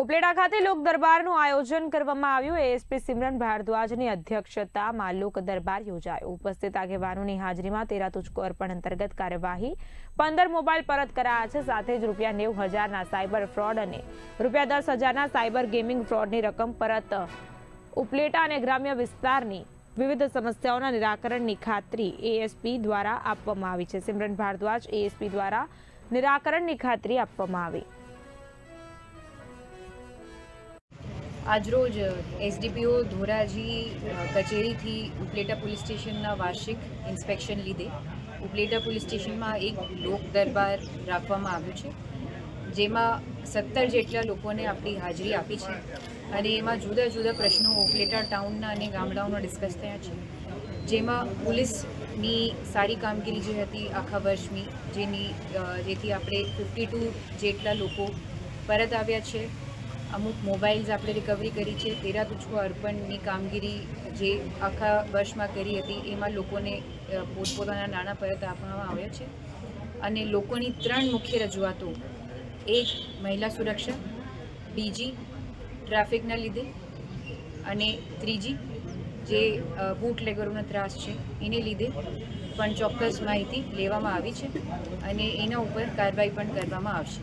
ઉપલેટા ખાતે લોક દરબારનું આયોજન કરવામાં આવ્યું। એએસપી સિમરન ભારદ્વાજની અધ્યક્ષતામાં લોક દરબાર યોજાયો। ઉપસ્થિત આગેવાનોની હાજરીમાં 13 તુચકો અર્પણ અંતર્ગત કાર્યવાહી 15 મોબાઈલ પરત કરાયા છે। સાથે જ ₹90,000ના સાયબર ફ્રોડ અને ₹10,000ના સાયબર ગેમિંગ ફ્રોડની રકમ પરત ઉપલેટા અને ગ્રામ્ય વિસ્તારની વિવિધ સમસ્યાઓના નિરાકરણની ખાતરી એએસપી દ્વારા આપવામાં આવી છે। સિમરન ભારદ્વાજ એએસપી દ્વારા નિરાકરણની ખાતરી આપવામાં આવી। આજરોજ એસડીપીઓ ધોરાજી કચેરીથી ઉપલેટા પોલીસ સ્ટેશનના વાર્ષિક ઇન્સ્પેક્શન લીધે ઉપલેટા પોલીસ સ્ટેશનમાં એક લોક દરબાર રાખવામાં આવ્યું છે, જેમાં 17 જેટલા લોકોને આપણી હાજરી આપી છે અને એમાં જુદા જુદા પ્રશ્નો ઉપલેટા ટાઉનના અને ગામડાઓના ડિસ્કસ થયા છે, જેમાં પોલીસની સારી કામગીરી જે હતી આખા વર્ષની જેથી આપણે 52 જેટલા લોકો પરત આવ્યા છે। અમુક મોબાઈલ્સ આપણે રિકવરી કરી છે। 13 તુચકો અર્પણની કામગીરી જે આખા વર્ષમાં કરી હતી એમાં લોકોને પોતપોતાના નાણાં પરત આપવામાં આવ્યા છે અને લોકોની 3 મુખ્ય રજૂઆતો, એક મહિલા સુરક્ષા, બીજી ટ્રાફિકના લીધે અને ત્રીજી જે બૂટલેગરોનો ત્રાસ છે એને લીધે પણ ચોક્કસ માહિતી લેવામાં આવી છે અને એના ઉપર કાર્યવાહી પણ કરવામાં આવશે।